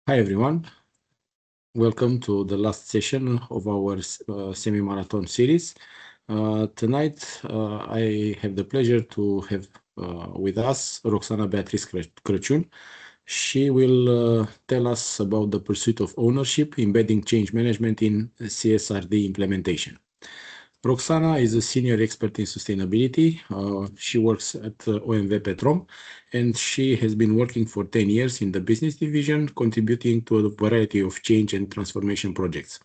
Hi everyone, welcome to the last session of our semi-marathon series. Tonight I have the pleasure to have with us Roxana Beatrice Crăciun. She will tell us about the pursuit of ownership, embedding change management in CSRD implementation. Roxana is a senior expert in sustainability. She works at OMV Petrom, and she has been working for 10 years in the business division, contributing to a variety of change and transformation projects.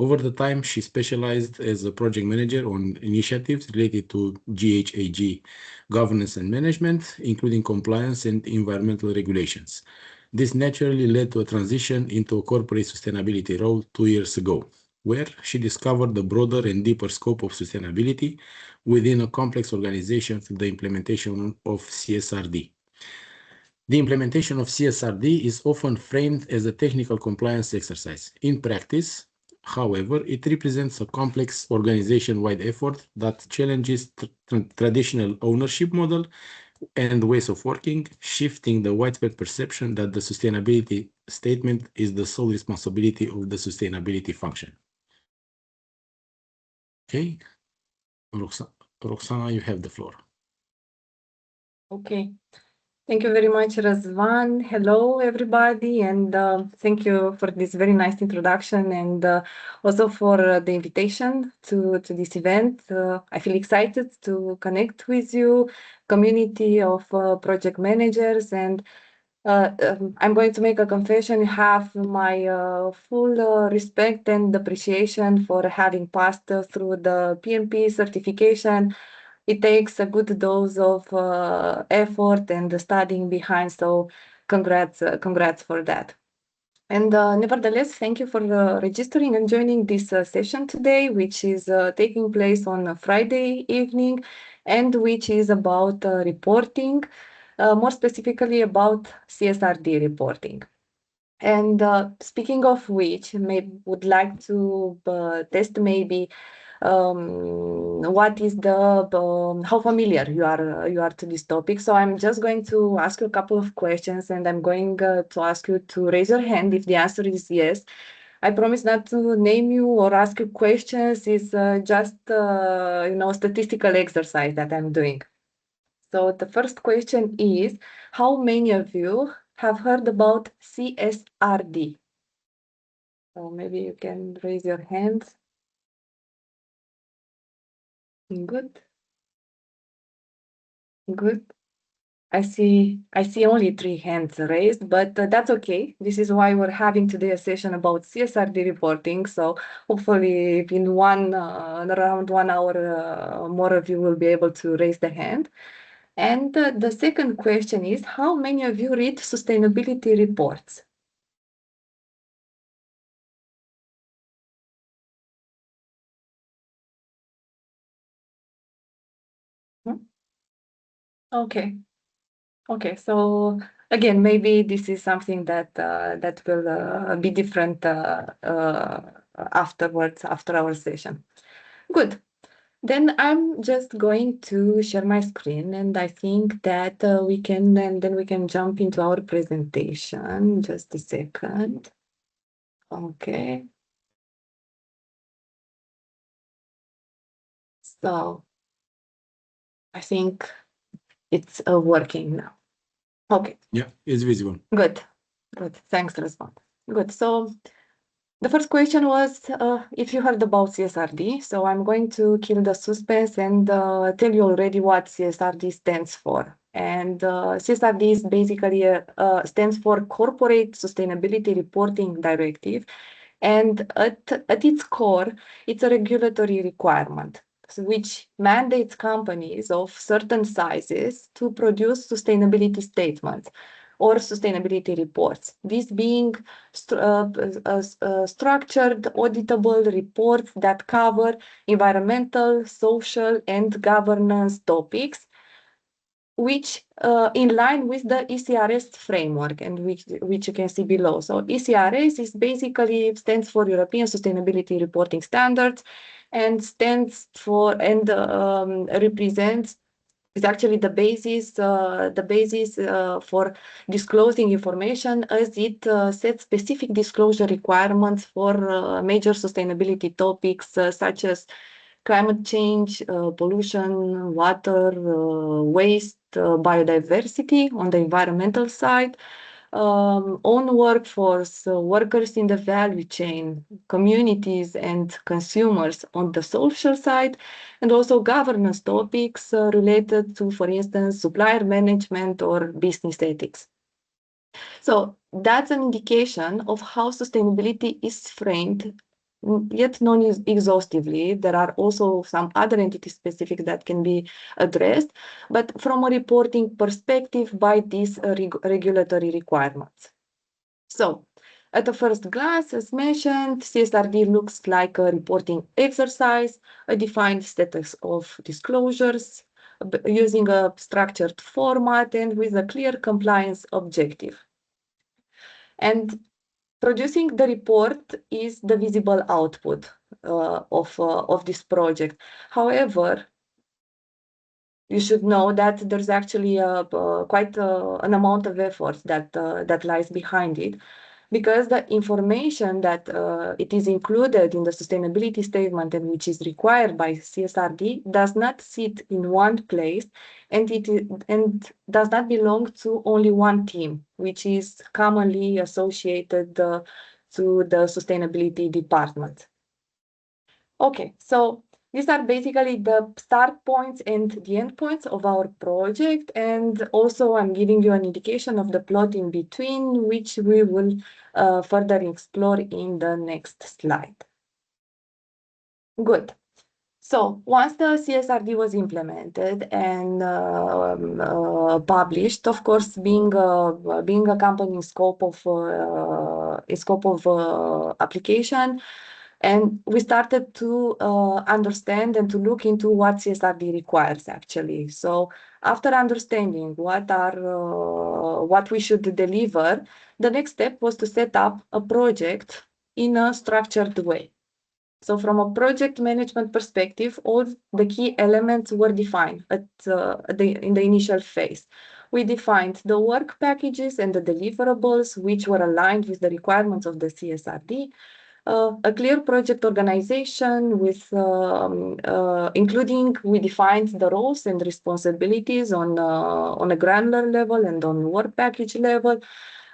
Over the time, she specialized as a project manager on initiatives related to 𝐬𝐥𝐸𝐽 governance and management, including compliance and environmental regulations. This naturally led to a transition into a corporate sustainability role 2 years ago, where she discovered the broader and deeper scope of sustainability within a complex organization through the implementation of CSRD. The implementation of CSRD is often framed as a technical compliance exercise. In practice, however, it represents a complex organization-wide effort that challenges traditional ownership model and ways of working, shifting the widespread perception that the sustainability statement is the sole responsibility of the sustainability function. Okay, Roxana, you have the floor. Okay. Thank you very much, Răzvan. Hello, everybody, and thank you for this very nice introduction and also for the invitation to this event. I feel excited to connect with you, community of project managers, and I'm going to make a confession. You have my full respect and appreciation for having passed through the PMP certification. It takes a good dose of effort and studying behind, so congrats for that. And nevertheless, thank you for registering and joining this session today, which is taking place on a Friday evening and which is about reporting, more specifically about CSRD reporting. And speaking of which, would like to test maybe what is the how familiar you are to this topic. So I'm just going to ask you a couple of questions, and I'm going to ask you to raise your hand if the answer is yes. I promise not to name you or ask you questions. It's just statistical exercise that I'm doing. So the first question is, how many of you have heard about CSRD? So maybe you can raise your hands. Good. Good. I see only 3 hands raised, but that's okay. This is why we're having today a session about CSRD reporting. So hopefully in around 1 hour, more of you will be able to raise the hand. And the second question is, how many of you read sustainability reports? Okay. Okay, so again, maybe this is something that that will be different afterwards, after our session. Good. Then I'm just going to share my screen, and I think that we can jump into our presentation. Just a second. Okay. So I think it's working now. Okay. Yeah, it's visible. Good. Good. Thanks, Răzvan. Good. So the first question was if you heard about CSRD. So I'm going to kill the suspense and tell you already what CSRD stands for. And CSRD is basically stands for Corporate Sustainability Reporting Directive. And at its core, it's a regulatory requirement which mandates companies of certain sizes to produce sustainability statements or sustainability reports. These being structured, auditable reports that cover environmental, social, and governance topics, which in line with the ECRS framework, and which you can see below. So ECRS is basically stands for European Sustainability Reporting Standards, and stands for and represents is actually the basis for disclosing information, as it sets specific disclosure requirements for major sustainability topics such as climate change, pollution, water, waste, biodiversity on the environmental side, own workforce, workers in the value chain, communities and consumers on the social side, and also governance topics related to, for instance, supplier management or business ethics. So that's an indication of how sustainability is framed, yet non-exhaustively. There are also some other entity specific that can be addressed, but from a reporting perspective by these regulatory requirements. So at the first glance, as mentioned, CSRD looks like a reporting exercise, a defined status of disclosures, using a structured format and with a clear compliance objective. And producing the report is the visible output of this project. However, you should know that there's actually quite an amount of effort that lies behind it, because the information that it is included in the sustainability statement and which is required by CSRD does not sit in one place, and does not belong to only one team, which is commonly associated to the sustainability department. Okay, so these are basically the start points and the end points of our project, and also I'm giving you an indication of the plot in between, which we will further explore in the next slide. Good. So once the CSRD was implemented and published, of course, being a company in scope of application, and we started to understand and to look into what CSRD requires actually. So after understanding what we should deliver, the next step was to set up a project in a structured way. So from a project management perspective, all the key elements were defined in the initial phase. We defined the work packages and the deliverables, which were aligned with the requirements of the CSRD. A clear project organization with including, we defined the roles and responsibilities on a granular level and on work package level,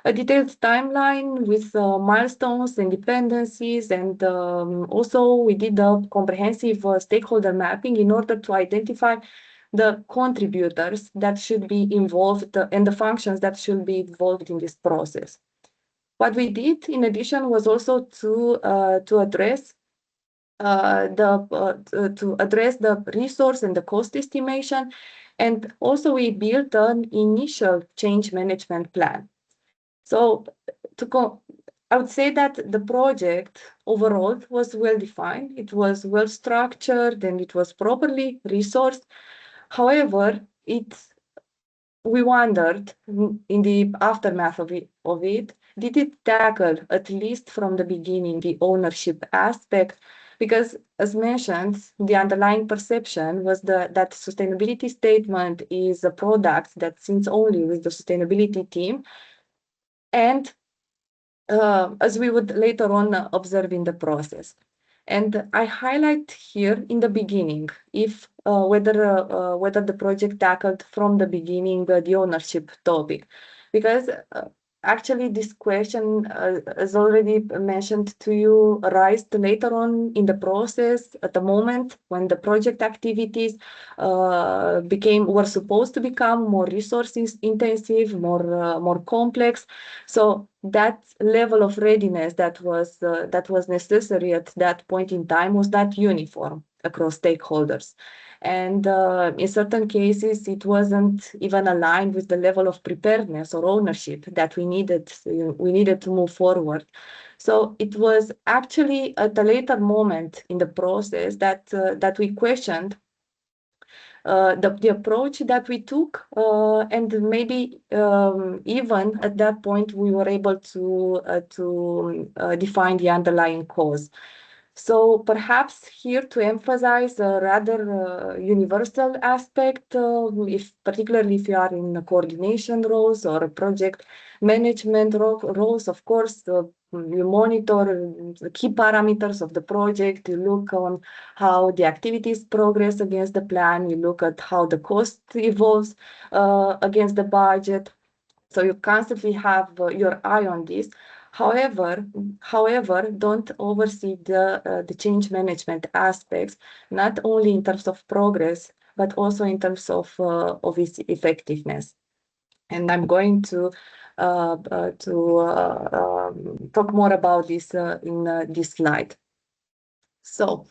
a detailed timeline with milestones and dependencies, and also we did a comprehensive stakeholder mapping in order to identify the contributors that should be involved and the functions that should be involved in this process. What we did, in addition, was also to address the resource and the cost estimation, and also we built an initial change management plan. So I would say that the project overall was well defined, it was well structured, and it was properly resourced. However, we wondered in the aftermath of it, did it tackle, at least from the beginning, the ownership aspect? Because, as mentioned, the underlying perception was that sustainability statement is a product that sits only with the sustainability team, and as we would later on observe in the process. And I highlight here in the beginning if whether the project tackled from the beginning the ownership topic, because actually this question, as already mentioned to you, arose later on in the process, at the moment when the project activities were supposed to become more resources intensive, more complex. So that level of readiness that was necessary at that point in time was not uniform across stakeholders. And in certain cases, it wasn't even aligned with the level of preparedness or ownership that we needed to move forward. So it was actually at a later moment in the process that we questioned the approach that we took, and maybe even at that point we were able to define the underlying cause. So perhaps here to emphasize a rather universal aspect, particularly if you are in coordination roles or project management roles, of course, you monitor the key parameters of the project, you look on how the activities progress against the plan, you look at how the cost evolves against the budget. So you constantly have your eye on this. However, don't oversee the change management aspects, not only in terms of progress, but also in terms of its effectiveness. And I'm going to talk more about this in this slide. So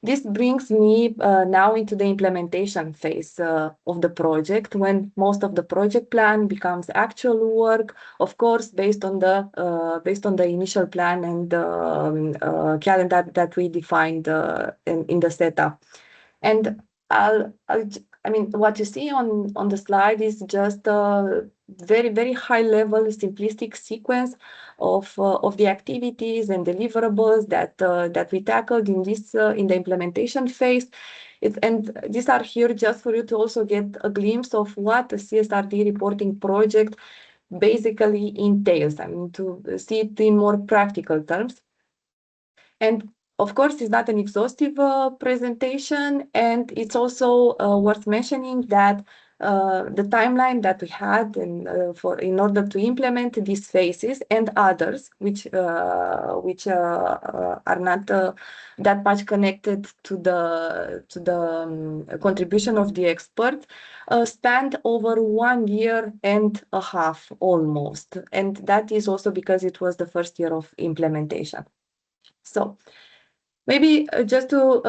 this brings me now into the implementation phase of the project, when most of the project plan becomes actual work, of course, based on the initial plan and calendar that we defined in the setup. And I mean, what you see on the slide is just a very, very high level, simplistic sequence of the activities and deliverables that we tackled in the implementation phase. And these are here just for you to also get a glimpse of what a CSRD reporting project basically entails. I mean, to see it in more practical terms. And of course, it's not an exhaustive presentation, and it's also worth mentioning that the timeline that we had in order to implement these phases and others, which are not that much connected to the contribution of the expert, spanned over 1 year and a half almost, and that is also because it was the first year of implementation. So maybe just to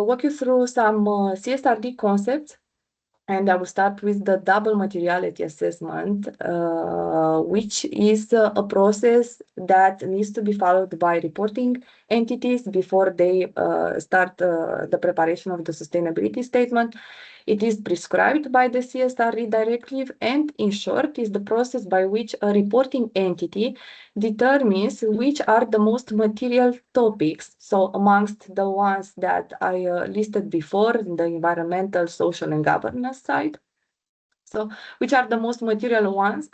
walk you through some CSRD concepts, and I will start with the double materiality assessment, which is a process that needs to be followed by reporting entities before they start the preparation of the sustainability statement. It is prescribed by the CSRD Directive, and in short is the process by which a reporting entity determines which are the most material topics. So amongst the ones that I listed before, the environmental, social, and governance side. So, which are the most material ones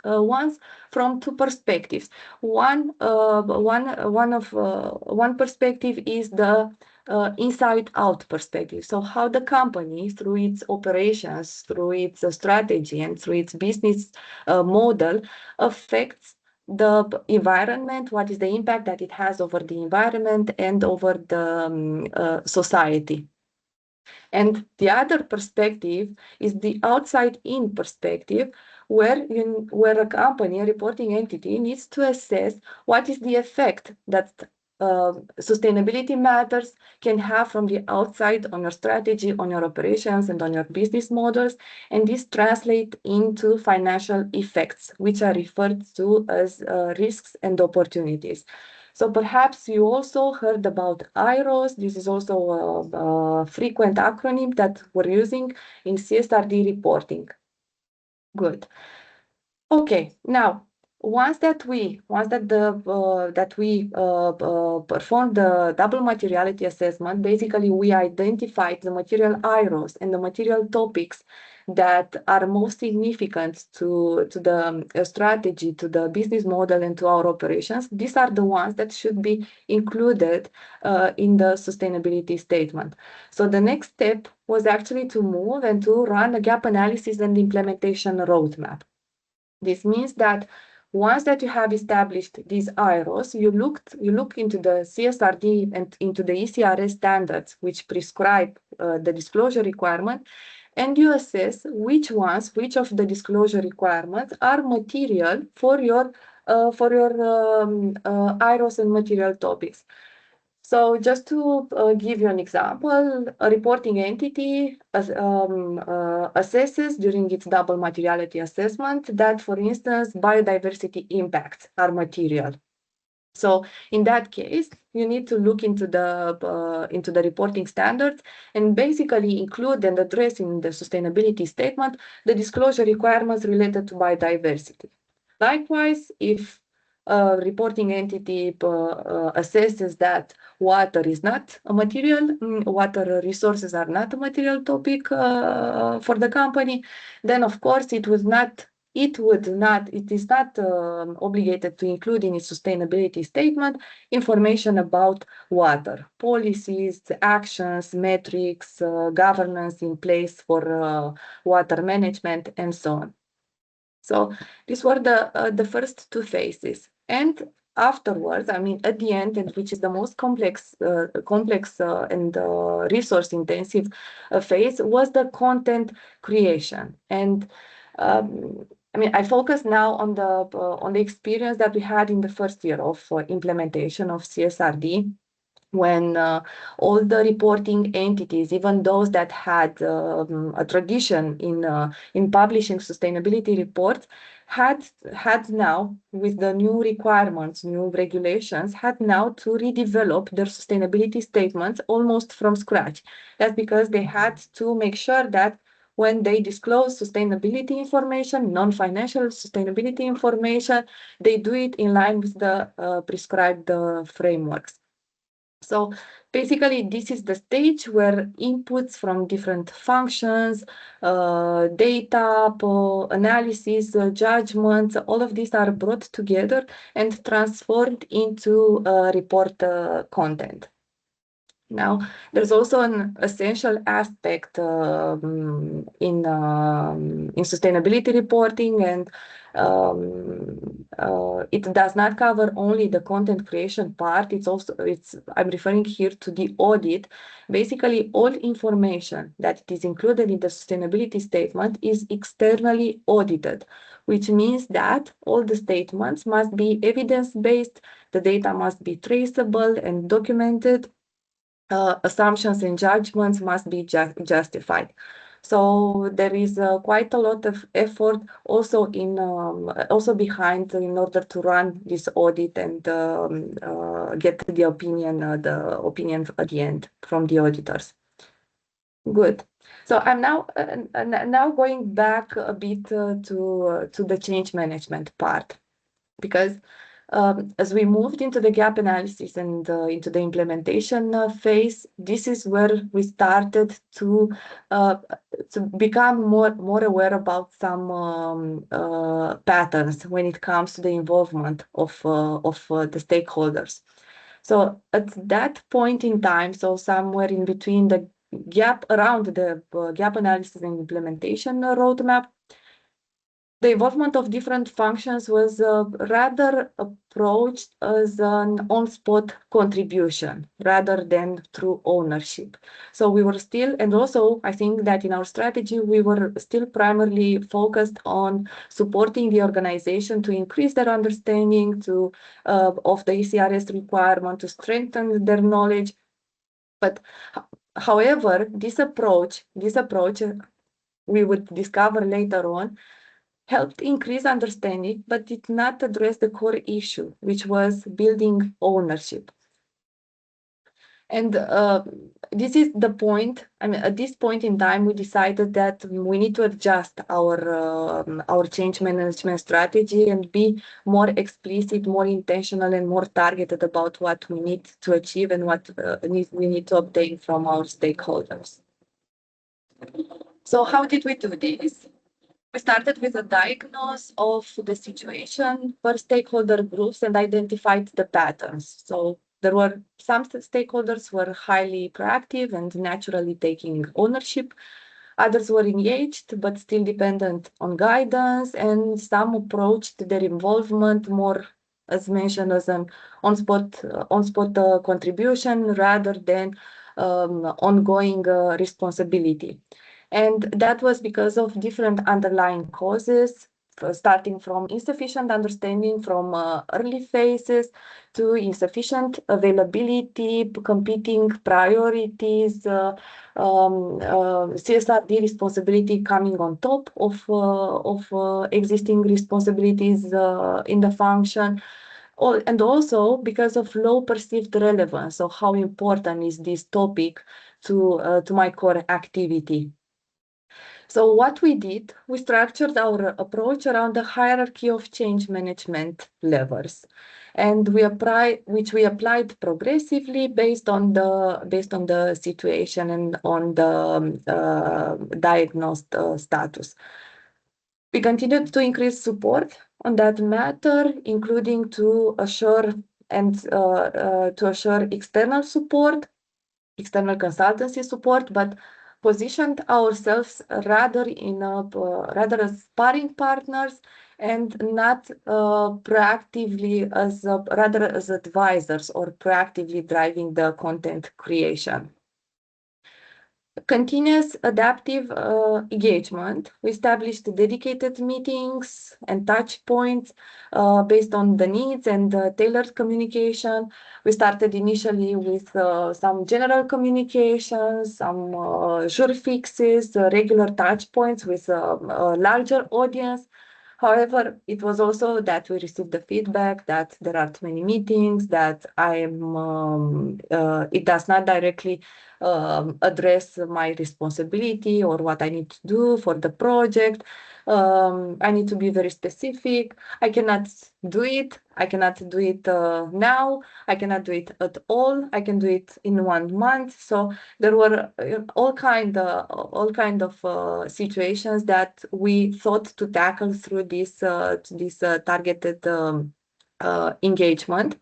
from two perspectives. One perspective is the inside-out perspective. So, how the company, through its operations, through its strategy, and through its business model, affects the environment. What is the impact that it has over the environment and over the society? And the other perspective is the outside-in perspective, where a company, a reporting entity, needs to assess what is the effect that sustainability matters can have from the outside on your strategy, on your operations, and on your business models. And this translates into financial effects, which are referred to as risks and opportunities. So perhaps you also heard about IROS. This is also a frequent acronym that we're using in CSRD reporting. Good. Okay, now once that we performed the double materiality assessment, basically we identified the material IROS and the material topics that are most significant to the strategy, to the business model, and to our operations. These are the ones that should be included in the sustainability statement. So the next step was actually to move and to run a gap analysis and implementation roadmap. This means that once that you have established these IROS, you look into the CSRD and into the ECRS standards, which prescribe the disclosure requirement, and you assess which of the disclosure requirements are material for your IROS and material topics. So just to give you an example, a reporting entity assesses during its double materiality assessment that, for instance, biodiversity impacts are material. So in that case, you need to look into the reporting standards and basically include and address in the sustainability statement the disclosure requirements related to biodiversity. Likewise, if reporting entity assesses that water is not a material, water resources are not a material topic for the company, then of course it is not obligated to include in its sustainability statement information about water, policies, actions, metrics, governance in place for water management, and so on. So these were the first two phases. And afterwards, I mean, at the end, and which is the most complex and resource intensive phase, was the content creation. And I mean, I focus now on the experience that we had in the first year of implementation of CSRD, when all the reporting entities, even those that had a tradition in publishing sustainability reports, had now, with the new requirements, new regulations, had now to redevelop their sustainability statements almost from scratch. That's because they had to make sure that when they disclose sustainability information, non-financial sustainability information, they do it in line with the prescribed frameworks. So basically, this is the stage where inputs from different functions, data, analysis, judgments, all of these are brought together and transformed into report content. Now, there's also an essential aspect in sustainability reporting, and it does not cover only the content creation part. I'm referring here to the audit. Basically, all information that is included in the sustainability statement is externally audited, which means that all the statements must be evidence-based, the data must be traceable and documented. Assumptions and judgments must be justified. So there is quite a lot of effort also behind in order to run this audit and get the opinion at the end from the auditors. Good. So I'm now going back a bit to the change management part, because as we moved into the gap analysis and into the implementation phase, this is where we started to become more aware about some patterns when it comes to the involvement of the stakeholders. So at that point in time, so somewhere in between the gap around the gap analysis and implementation roadmap, the involvement of different functions was rather approached as an on-spot contribution rather than through ownership. So we were still, and also I think that in our strategy, we were still primarily focused on supporting the organization to increase their understanding of the ECRS requirement, to strengthen their knowledge. But however, this approach, we would discover later on, helped increase understanding, but did not address the core issue, which was building ownership. And this is the point. I mean, at this point in time, we decided that we need to adjust our change management strategy and be more explicit, more intentional, and more targeted about what we need to achieve and what we need to obtain from our stakeholders. So how did we do this? We started with a diagnosis of the situation per stakeholder groups and identified the patterns. So there were some stakeholders were highly proactive and naturally taking ownership. Others were engaged but still dependent on guidance, and some approached their involvement more, as mentioned, as an on-spot contribution rather than ongoing responsibility. And that was because of different underlying causes, starting from insufficient understanding from early phases to insufficient availability, competing priorities, CSRD responsibility coming on top of existing responsibilities in the function. And also because of low perceived relevance. So how important is this topic to my core activity? So what we did, we structured our approach around the hierarchy of change management levels, and which we applied progressively based on the situation and on the diagnosed status. We continued to increase support on that matter, including to assure external support, external consultancy support, but positioned ourselves rather as sparring partners and not proactively rather as advisors or proactively driving the content creation. Continuous adaptive engagement. We established dedicated meetings and touch points based on the needs and tailored communication. We started initially with some general communications, some jour fixes, regular touch points with a larger audience. However, it was also that we received the feedback that there are too many meetings, that it does not directly address my responsibility or what I need to do for the project. I need to be very specific. I cannot do it. I cannot do it now. I cannot do it at all. I can do it in 1 month. So there were all kind of situations that we thought to tackle through this targeted engagement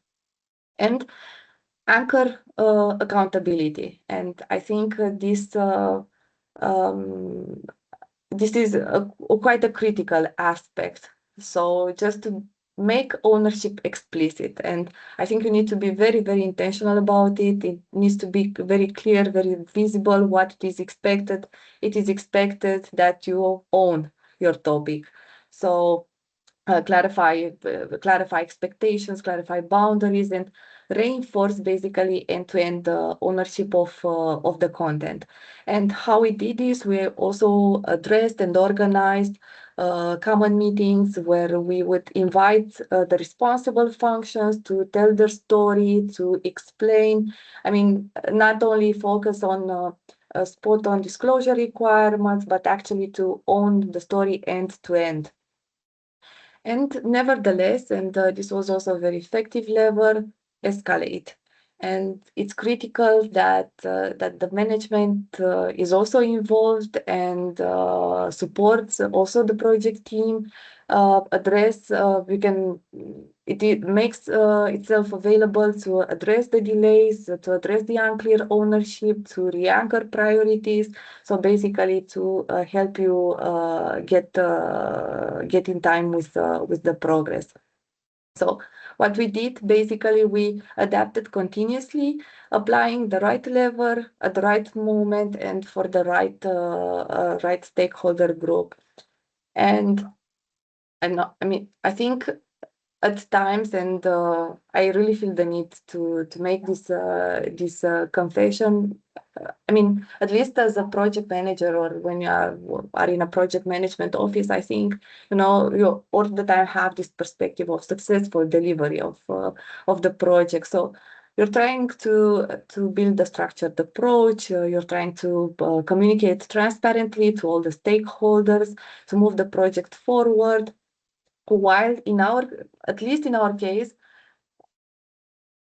and anchor accountability. And I think this is quite a critical aspect. So just to make ownership explicit, and I think you need to be very, very intentional about it. It needs to be very clear, very visible what it is expected. It is expected that you own your topic. So clarify expectations, clarify boundaries, and reinforce basically end-to-end ownership of the content. And how we did this, we also addressed and organized common meetings where we would invite the responsible functions to tell their story, to explain. I mean, not only focus on spot-on disclosure requirements, but actually to own the story end-to-end. And nevertheless, and this was also a very effective lever, escalate. And it's critical that the management is also involved and supports also the project team. It makes itself available to address the delays, to address the unclear ownership, to re-anchor priorities. So basically to help you get in time with the progress. So what we did, basically, we adapted continuously, applying the right lever at the right moment and for the right stakeholder group. And I think at times, and I really feel the need to make this confession. I mean, at least as a project manager, or when you are in a project management office, I think you all the time have this perspective of successful delivery of the project. So you're trying to build a structured approach. You're trying to communicate transparently to all the stakeholders to move the project forward. While at least in our case,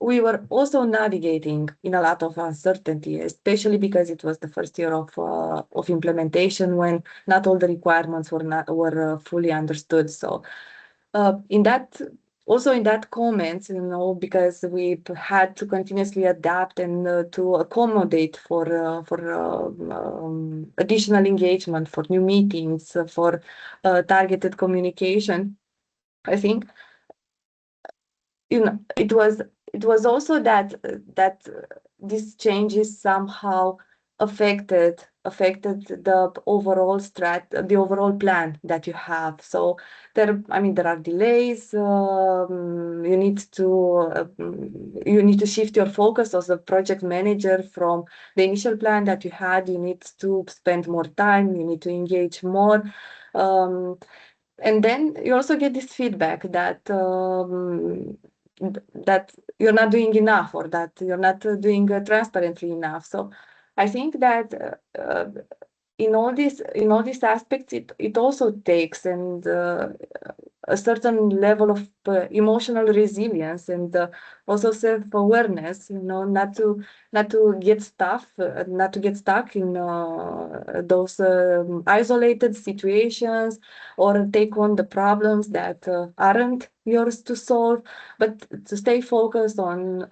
we were also navigating in a lot of uncertainty, especially because it was the first year of implementation when not all the requirements were fully understood. So in that comments, because we had to continuously adapt and to accommodate for additional engagement, for new meetings, for targeted communication. I think it was also that these changes somehow affected the overall plan that you have. So there are delays. You need to shift your focus as a project manager from the initial plan that you had. You need to spend more time. You need to engage more. And then you also get this feedback that you're not doing enough, or that you're not doing transparently enough. So I think that in all these aspects, it also takes a certain level of emotional resilience and also self-awareness. Not to get stuck in those isolated situations or take on the problems that aren't yours to solve, but to stay focused on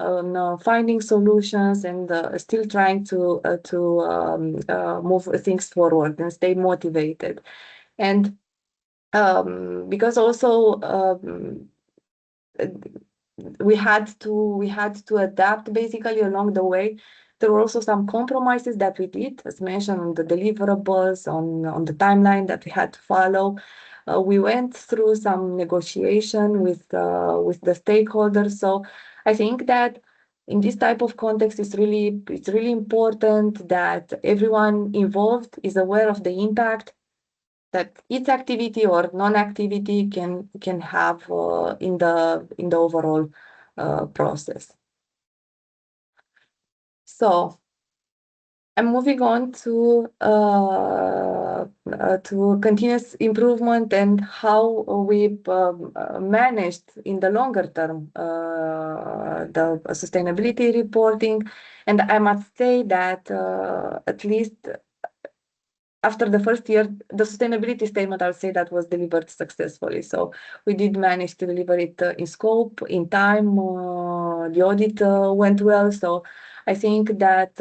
finding solutions and still trying to move things forward and stay motivated. And because also we had to adapt basically along the way. There were also some compromises that we did, as mentioned, on the deliverables, on the timeline that we had to follow. We went through some negotiation with the stakeholders. So I think that in this type of context, it's really important that everyone involved is aware of the impact that its activity or non-activity can have in the overall process. So I'm moving on to continuous improvement and how we managed in the longer term the sustainability reporting. And I must say that at least after the first year, the sustainability statement, I would say that was delivered successfully. So we did manage to deliver it in scope, in time. The audit went well. So I think that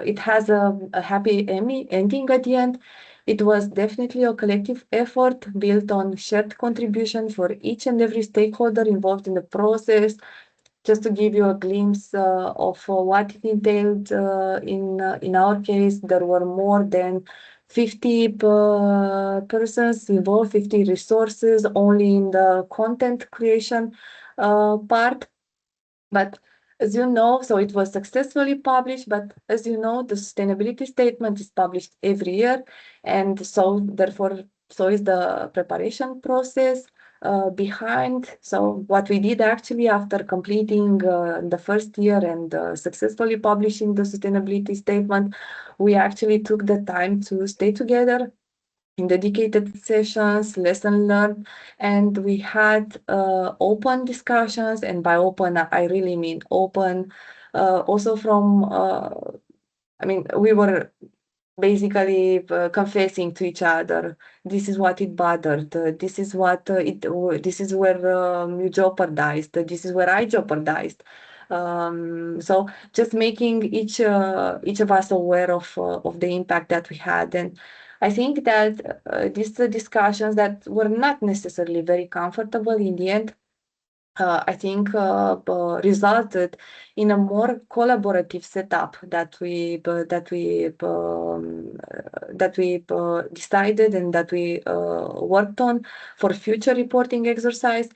it has a happy ending at the end. It was definitely a collective effort built on shared contribution for each and every stakeholder involved in the process. Just to give you a glimpse of what it entailed, in our case, there were more than 50 persons involved, 50 resources only in the content creation part. But as you know, so it was successfully published, but as you know, the sustainability statement is published every year. And so therefore, so is the preparation process behind. So what we did actually after completing the first year and successfully publishing the sustainability statement, we actually took the time to stay together in dedicated sessions, lesson learned, and we had open discussions. And by open, I really mean open. Also from, I mean, we were basically confessing to each other, this is what it bothered, this is what this is where you jeopardized, this is where I jeopardized. So just making each of us aware of the impact that we had. And I think that these discussions that were not necessarily very comfortable in the end, I think resulted in a more collaborative setup that we decided and that we worked on for future reporting exercise.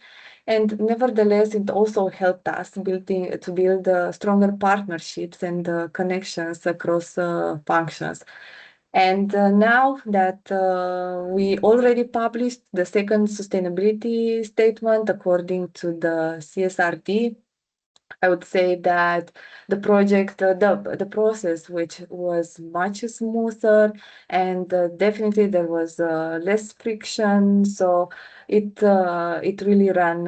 And nevertheless, it also helped us to build stronger partnerships and connections across functions. And now that we already published the second sustainability statement according to the CSRD, I would say that the project, the process, which was much smoother, and definitely there was less friction. So it really ran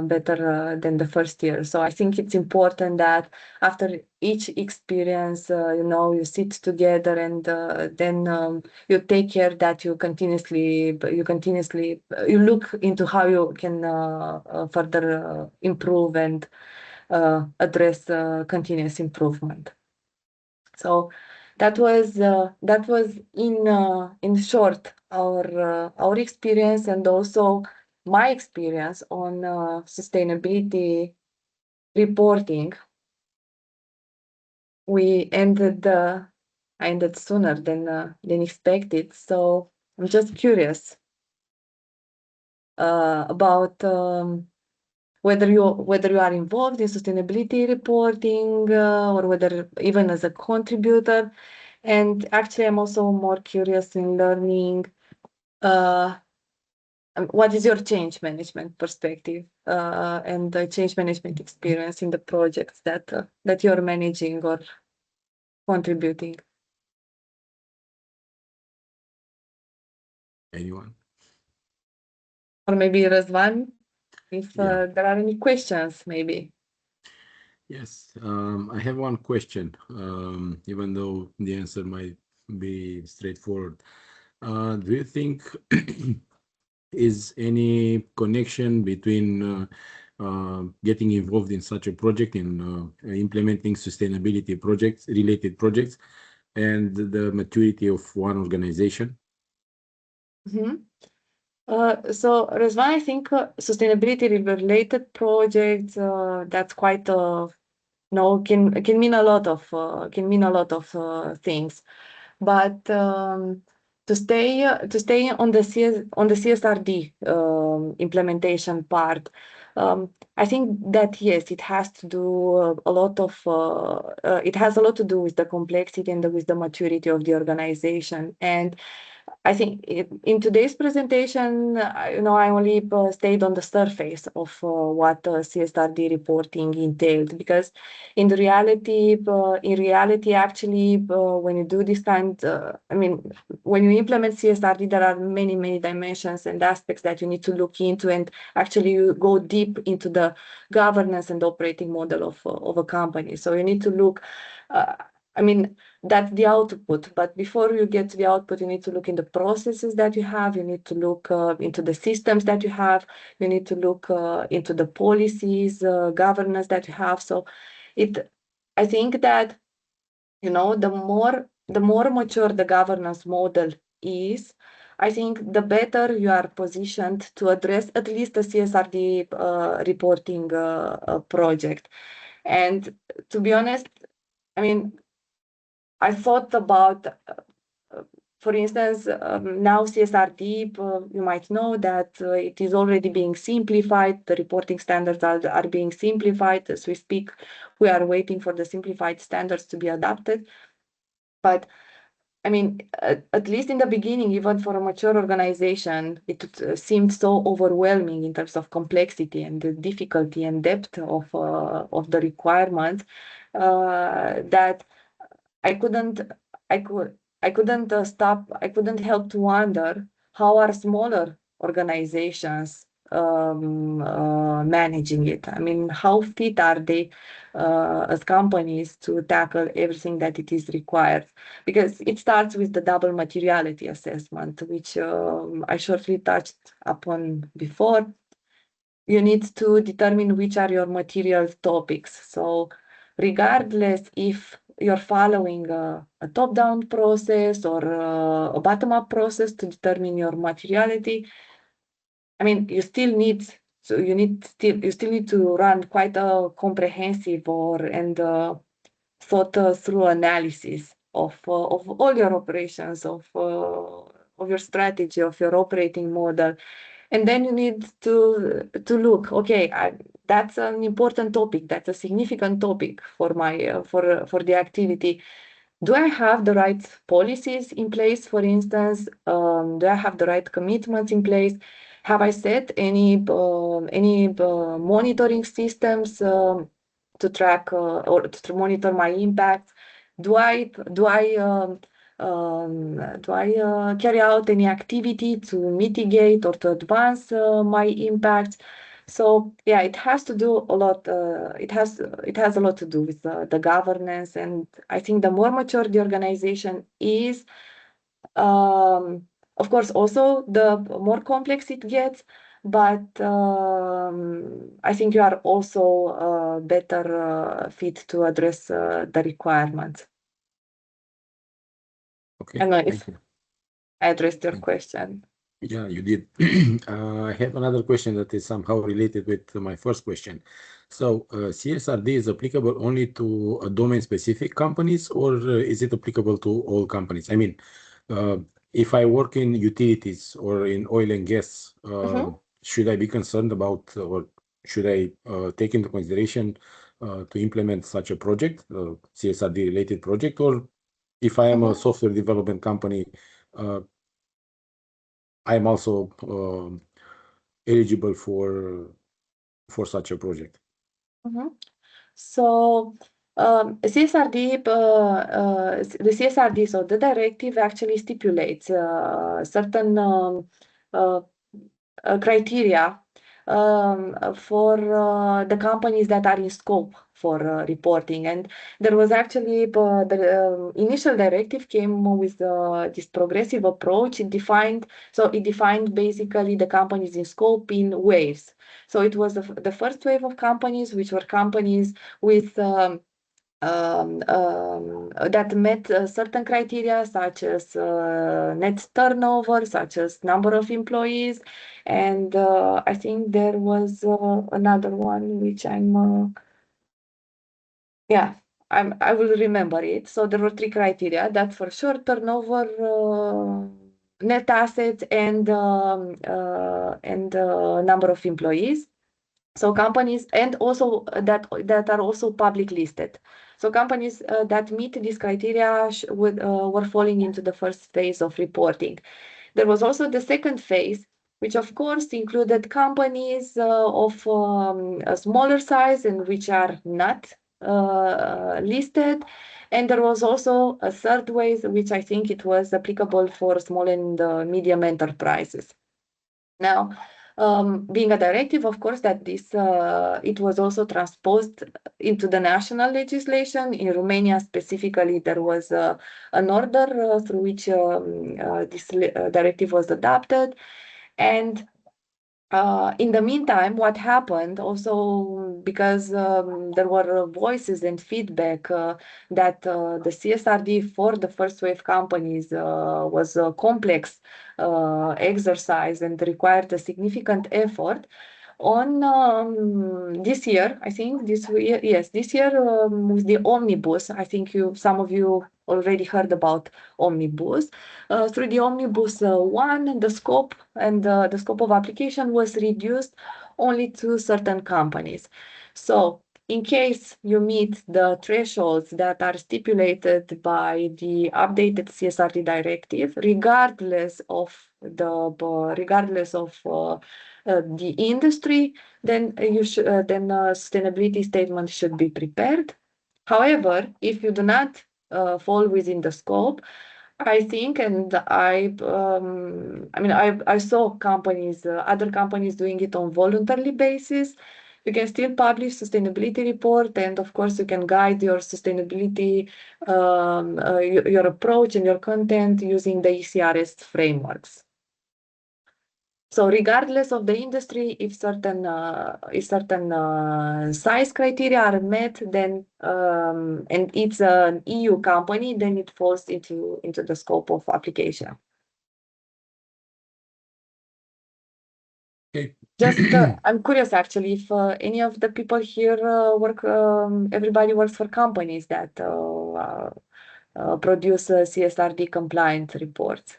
better than the first year. So I think it's important that after each experience, you sit together and then you take care that you look into how you can further improve and address continuous improvement. So that was in short our experience, and also my experience on sustainability reporting. I ended sooner than expected. So I'm just curious about whether you are involved in sustainability reporting or whether even as a contributor. And actually, I'm also more curious in learning what is your change management perspective and the change management experience in the projects that you're managing or contributing. Anyone? Or maybe Răzvan, if Yeah. there are any questions, maybe. Yes, I have one question, even though the answer might be straightforward. Do you think is any connection between getting involved in such a project, in implementing sustainability projects, related projects, and the maturity of one organization? So Răzvan, I think sustainability related projects, that's quite can mean a lot of things, but to stay on the CSRD implementation part, I think that yes, it has to do a lot of it has a lot to do with the complexity and with the maturity of the organization. And I think in today's presentation, I only stayed on the surface of what CSRD reporting entailed, because in reality, actually, when you do this kind, when you implement CSRD, there are many, many dimensions and aspects that you need to look into, and actually you go deep into the governance and operating model of a company. So you need to look. That's the output. But before you get to the output, you need to look in the processes that you have. You need to look into the systems that you have. You need to look into the policies, governance that you have. So I think that, the more mature the governance model is, I think the better you are positioned to address at least the CSRD reporting project. And to be honest, I thought about, for instance, now CSRD, you might know that it is already being simplified. The reporting standards are being simplified. As we speak, we are waiting for the simplified standards to be adopted. But at least in the beginning, even for a mature organization, it seemed so overwhelming in terms of complexity and the difficulty and depth of the requirements that I couldn't help to wonder how are smaller organizations managing it. How fit are they as companies to tackle everything that it is required? Because it starts with the double materiality assessment, which I shortly touched upon before. You need to determine which are your material topics. So regardless if you're following a top-down process or a bottom-up process to determine your materiality, you still need to run quite a comprehensive and thought through analysis of all your operations, of your strategy, of your operating model. And then you need to look, okay, that's an important topic, that's a significant topic for my for the activity. Do I have the right policies in place, for instance? Do I have the right commitments in place? Have I set any monitoring systems to track or to monitor my impact? Do I carry out any activity to mitigate or to advance my impact? So yeah, it has to do a lot. It has a lot to do with the governance, and I think the more mature the organization is, of course, also the more complex it gets. But I think you are also better fit to address the requirements. Okay, I don't know thank if you. I addressed your question. Yeah, you did. I have another question that is somehow related with my first question. So CSRD is applicable only to domain-specific companies, or is it applicable to all companies? If I work in utilities or in oil and gas, should I be concerned about, or should I take into consideration to implement such a project, CSRD-related project, or if I am a software development company, I am also eligible for such a project? So CSRD, the CSRD, so the directive actually stipulates certain criteria for the companies that are in scope for reporting. And there was actually the initial directive came with this progressive approach. It defined basically the companies in scope in waves. So it was the first wave of companies, which were companies with that met certain criteria, such as net turnover, such as number of employees, and I think there was another one which I will remember it. So there were three criteria: that for sure turnover, net assets, and number of employees. So companies, and also that are also public listed. So companies that meet these criteria were falling into the first phase of reporting. There was also the second phase, which of course included companies of a smaller size and which are not listed. And there was also a third way, which I think it was applicable for small and medium enterprises. Now, being a directive, of course, that it was also transposed into the national legislation. In Romania specifically, there was an order through which this directive was adopted. And in the meantime, what happened also, because there were voices and feedback that the CSRD for the first wave companies was a complex exercise and required a significant effort. On this year, I think this year with the omnibus, I think some of you already heard about omnibus. Through the omnibus one, the scope of application was reduced only to certain companies. So in case you meet the thresholds that are stipulated by the updated CSRD directive, regardless of the industry, then sustainability statement should be prepared. However, if you do not fall within the scope, I think, and I saw companies, other companies doing it on voluntary basis. You can still publish sustainability report, and of course, you can guide your sustainability, your approach and your content using the ECRS frameworks. So regardless of the industry, if certain size criteria are met, then and it's an EU company, then it falls into the scope of application. Okay. Just I'm curious actually if any of the people here everybody works for companies that produce CSRD compliant reports.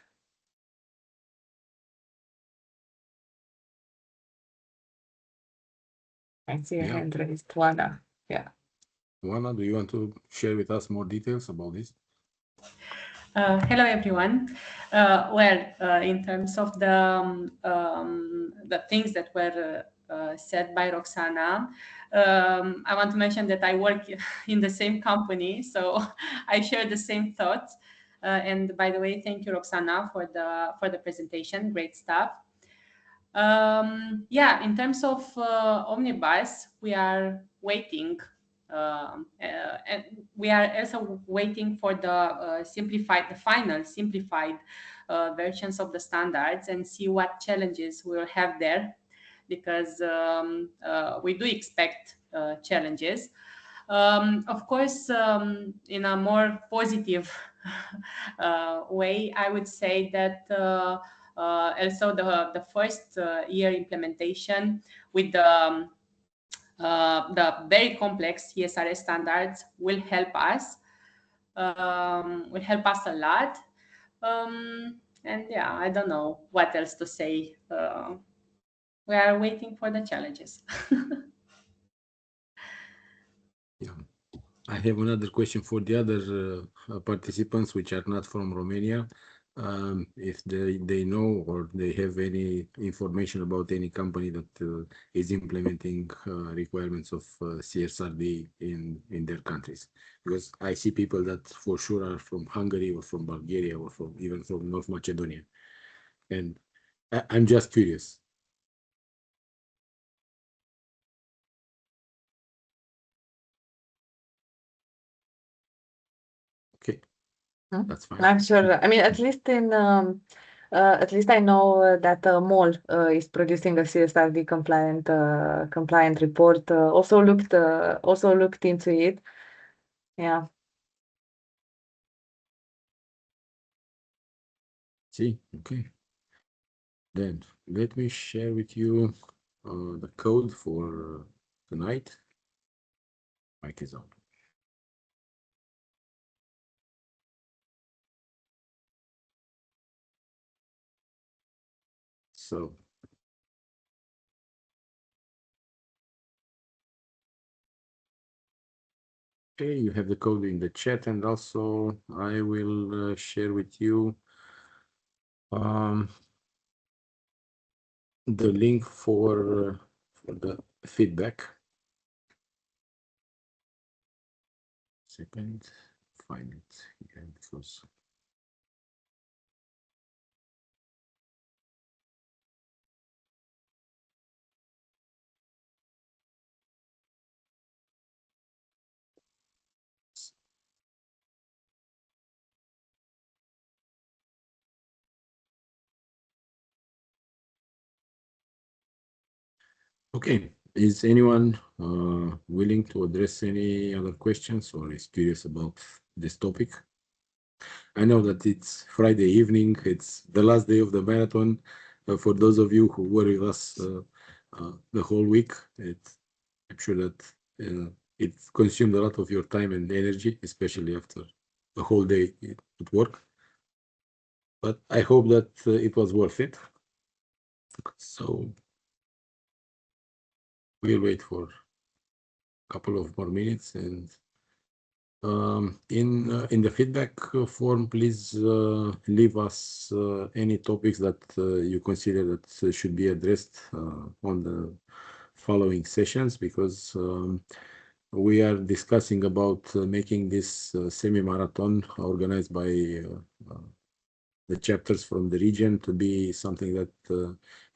I see a hand raised. Juana. Yeah. Juana, do you want to share with us more details about this? Hello, everyone. In terms of the things that were said by Roxana, I want to mention that I work in the same company, so I share the same thoughts. And by the way, thank you, Roxana, for the presentation. Great stuff. In terms of omnibus, we are waiting, and we are also waiting for the final simplified versions of the standards and see what challenges we will have there, because we do expect challenges. Of course, in a more positive way, I would say that also the first year implementation with the very complex CSRS standards will help us a lot. And yeah, I don't know what else to say. We are waiting for the challenges. Yeah. I have another question for the other participants which are not from Romania. if they know or they have any information about any company that is implementing requirements of CSRD in their countries. Because I see people that for sure are from Hungary or from Bulgaria or even from North Macedonia. And I'm just curious. Okay, that's fine. I'm sure. I mean, at least I know that MOL is producing a CSRD compliant report. Also looked into it. Yeah. See, okay. Then let me share with you the code for tonight. Mic is on. So okay, you have the code in the chat, and also I will share with you the link for the feedback. Second, find it again because okay. Is anyone willing to address any other questions or is curious about this topic? I know that it's Friday evening. It's the last day of the marathon. For those of you who were with us the whole week, I'm sure that it consumed a lot of your time and energy, especially after the whole day at work. But I hope that it was worth it. So we'll wait for a couple of more minutes, and in the feedback form, please leave us any topics that you consider that should be addressed on the following sessions, because we are discussing about making this semi-marathon organized by the chapters from the region to be something that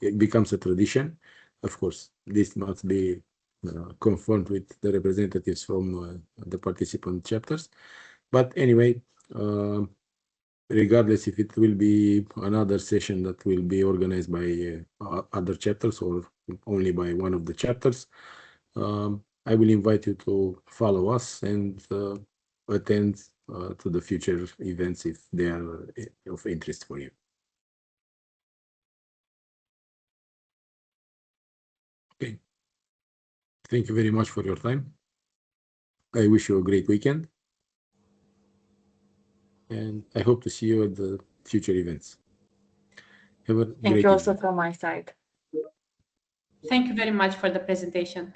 it becomes a tradition. Of course, this must be confirmed with the representatives from the participant chapters. But anyway, regardless if it will be another session that will be organized by other chapters or only by one of the chapters, I will invite you to follow us and attend to the future events if they are of interest for you. Okay. Thank you very much for your time. I wish you a great weekend. And I hope to see you at the future events. Have a Thank great you also evening. from my side. Thank you very much for the presentation.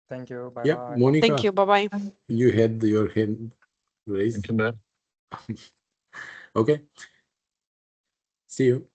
Thank you. Bye Yeah, bye. Monica, Thank you. Bye-bye. you had your hand raised. Thank you, man. Okay. See you.